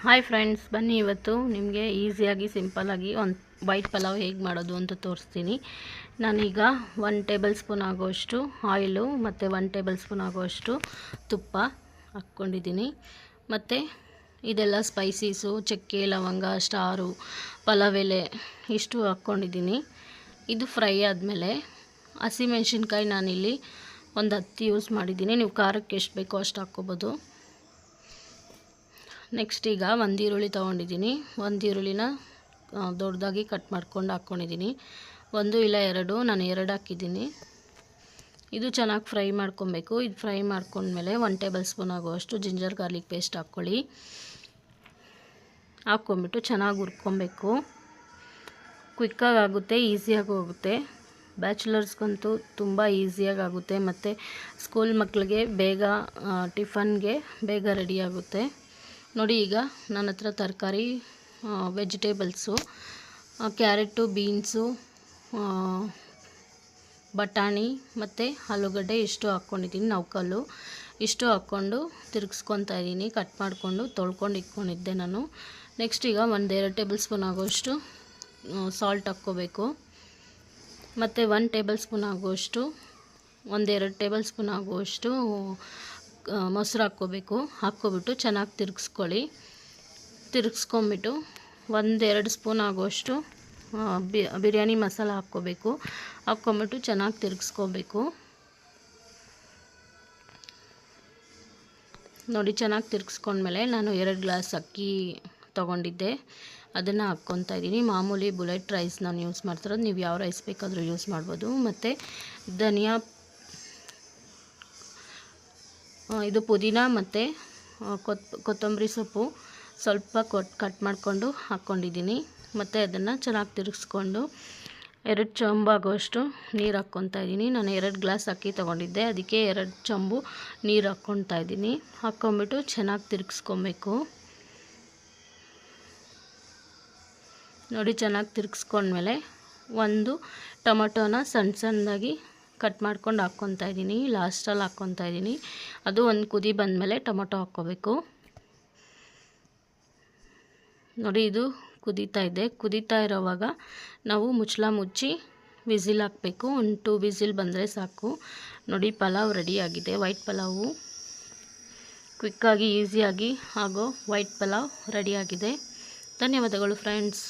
Hi friends, ಬನ್ನಿ ಇವತ್ತು ನಿಮಗೆ ಈಸಿಯಾಗಿ ಸಿಂಪಲ್ಲಾಗಿ ಒಂದು ವೈಟ್ ಪಲಾವ್ ಹೇಗೆ ಮಾಡೋದು ಅಂತ ತೋರಿಸ್ತೀನಿ. ನಾನೀಗ 1 ಟೇಬಲ್ ಸ್ಪೂನ್ ಆಗೋಷ್ಟು ಆಯಿಲು ಮತ್ತು 1 ಟೇಬಲ್ ಸ್ಪೂನ್ ಆಗೋಷ್ಟು ತುಪ್ಪ ಹಾಕ್ಕೊಂಡಿದ್ದೀನಿ. ಮತ್ತು ಇದೆಲ್ಲ ಸ್ಪೈಸೀಸು, ಚಕ್ಕೆ, ಲವಂಗ, ಸ್ಟಾರು, ಪಲಾವ್ ಎಲೆ ಇಷ್ಟು ಹಾಕ್ಕೊಂಡಿದ್ದೀನಿ. ಇದು ಫ್ರೈ ಆದಮೇಲೆ ಹಸಿಮೆಣ್ಸಿನ್ಕಾಯಿ ನಾನಿಲ್ಲಿ ಒಂದು 10 ಯೂಸ್ ಮಾಡಿದ್ದೀನಿ. ನೀವು ಖಾರಕ್ಕೆ ಎಷ್ಟು ಬೇಕೋ ಅಷ್ಟು ಹಾಕ್ಕೋಬೋದು. ನೆಕ್ಸ್ಟ್ ಈಗ ಒಂದು ಈರುಳ್ಳಿ ತೊಗೊಂಡಿದ್ದೀನಿ. ಒಂದು ಈರುಳ್ಳಿನ ದೊಡ್ಡದಾಗಿ ಕಟ್ ಮಾಡ್ಕೊಂಡು ಹಾಕ್ಕೊಂಡಿದ್ದೀನಿ. 1 ಇಲ್ಲ 2, ನಾನು 2 ಹಾಕಿದ್ದೀನಿ. ಇದು ಚೆನ್ನಾಗಿ ಫ್ರೈ ಮಾಡ್ಕೊಬೇಕು. ಇದು ಫ್ರೈ ಮಾಡ್ಕೊಂಡ್ಮೇಲೆ 1 ಟೇಬಲ್ ಸ್ಪೂನ್ ಆಗುವಷ್ಟು ಜಿಂಜರ್ ಗಾರ್ಲಿಕ್ ಪೇಸ್ಟ್ ಹಾಕ್ಕೊಳ್ಳಿ. ಹಾಕ್ಕೊಂಬಿಟ್ಟು ಚೆನ್ನಾಗಿ ಹುರ್ಕೊಬೇಕು. ಕ್ವಿಕ್ಕಾಗಿ ಆಗುತ್ತೆ, ಈಸಿಯಾಗಿ ಹೋಗುತ್ತೆ. ಬ್ಯಾಚುಲರ್ಸ್ಗಂತೂ ತುಂಬ ಈಸಿಯಾಗಿ ಆಗುತ್ತೆ. ಮತ್ತು ಸ್ಕೂಲ್ ಮಕ್ಕಳಿಗೆ ಬೇಗ ಟಿಫನ್ಗೆ ಬೇಗ ರೆಡಿ ಆಗುತ್ತೆ. ನೋಡಿ, ಈಗ ನನ್ನ ಹತ್ರ ತರಕಾರಿ ವೆಜಿಟೇಬಲ್ಸು ಕ್ಯಾರೆಟು, ಬೀನ್ಸು, ಬಟಾಣಿ ಮತ್ತು ಆಲೂಗಡ್ಡೆ ಇಷ್ಟು ಹಾಕ್ಕೊಂಡಿದ್ದೀನಿ. ನೌಕಲ್ಲು ಇಷ್ಟು ಹಾಕ್ಕೊಂಡು ತಿರುಗಿಸ್ಕೊತಾ ಇದ್ದೀನಿ. ಕಟ್ ಮಾಡಿಕೊಂಡು ತೊಳ್ಕೊಂಡು ಇಟ್ಕೊಂಡಿದ್ದೆ ನಾನು. ನೆಕ್ಸ್ಟ್ ಈಗ 1-2 ಟೇಬಲ್ ಸ್ಪೂನ್ ಆಗೋಷ್ಟು ಸಾಲ್ಟ್ ಹಾಕ್ಕೋಬೇಕು. ಮತ್ತು 1 ಟೇಬಲ್ ಸ್ಪೂನ್ ಆಗುವಷ್ಟು 1-2 ಟೇಬಲ್ ಸ್ಪೂನ್ ಆಗುವಷ್ಟು ಮೊಸರು ಹಾಕ್ಕೋಬೇಕು. ಹಾಕ್ಕೊಬಿಟ್ಟು ಚೆನ್ನಾಗಿ ತಿರುಗಿಸ್ಕೊಳ್ಳಿ. ತಿರುಗಿಸ್ಕೊಂಬಿಟ್ಟು 1-2 ಸ್ಪೂನ್ ಆಗುವಷ್ಟು ಬಿರಿಯಾನಿ ಮಸಾಲ ಹಾಕ್ಕೋಬೇಕು. ಹಾಕ್ಕೊಂಬಿಟ್ಟು ಚೆನ್ನಾಗಿ ತಿರುಗಿಸ್ಕೋಬೇಕು. ನೋಡಿ, ಚೆನ್ನಾಗಿ ತಿರುಗಿಸ್ಕೊಂಡ್ಮೇಲೆ ನಾನು 2 ಗ್ಲಾಸ್ ಅಕ್ಕಿ ತೊಗೊಂಡಿದ್ದೆ, ಅದನ್ನು ಹಾಕ್ಕೊತಾ ಇದ್ದೀನಿ. ಮಾಮೂಲಿ ಬುಲೆಟ್ ರೈಸ್ ನಾನು ಯೂಸ್ ಮಾಡ್ತಿರೋದು. ನೀವು ಯಾವ ರೈಸ್ ಬೇಕಾದರೂ ಯೂಸ್ ಮಾಡ್ಬೋದು. ಮತ್ತು ಧನಿಯಾ, ಇದು ಪುದೀನ ಮತ್ತು ಕೊತ್ತಂಬರಿ ಸೊಪ್ಪು ಸ್ವಲ್ಪ ಕಟ್ ಮಾಡಿಕೊಂಡು ಹಾಕ್ಕೊಂಡಿದ್ದೀನಿ. ಮತ್ತು ಅದನ್ನು ಚೆನ್ನಾಗಿ ತಿರುಗಿಸ್ಕೊಂಡು 2 ಚೊಂಬು ಆಗೋಷ್ಟು ನೀರು ಹಾಕ್ಕೊತಾ ಇದ್ದೀನಿ. ನಾನು 2 ಗ್ಲಾಸ್ ಅಕ್ಕಿ ತೊಗೊಂಡಿದ್ದೆ, ಅದಕ್ಕೆ 2 ಚೊಂಬು ನೀರು ಹಾಕ್ಕೊತಾ ಇದ್ದೀನಿ. ಹಾಕ್ಕೊಂಬಿಟ್ಟು ಚೆನ್ನಾಗಿ ತಿರುಗಿಸ್ಕೊಬೇಕು. ನೋಡಿ, ಚೆನ್ನಾಗಿ ತಿರುಗಿಸ್ಕೊಂಡ್ಮೇಲೆ 1 ಟೊಮೊಟೊನ ಸಣ್ಣದಾಗಿ ಕಟ್ ಮಾಡ್ಕೊಂಡು ಹಾಕ್ಕೊತಾ ಇದ್ದೀನಿ. ಲಾಸ್ಟಲ್ಲಿ ಹಾಕ್ಕೊತಾ ಇದ್ದೀನಿ. ಅದು ಒಂದು ಕುದಿ ಬಂದಮೇಲೆ ಟೊಮೊಟೊ ಹಾಕ್ಕೋಬೇಕು. ನೋಡಿ, ಇದು ಕುದೀತಾ ಇದೆ. ಕುದೀತಾ ಇರೋವಾಗ ನಾವು ಮುಚ್ಚಳ ಮುಚ್ಚಿ ವಿಸಿಲ್ ಹಾಕಬೇಕು. 1-2 ವಿಸಿಲ್ ಬಂದರೆ ಸಾಕು. ನೋಡಿ, ಪಲಾವ್ ರೆಡಿಯಾಗಿದೆ. ವೈಟ್ ಪಲಾವು ಕ್ವಿಕ್ಕಾಗಿ ಈಸಿಯಾಗಿ ಆಗೋ ವೈಟ್ ಪಲಾವ್ ರೆಡಿಯಾಗಿದೆ. ಧನ್ಯವಾದಗಳು ಫ್ರೆಂಡ್ಸ್.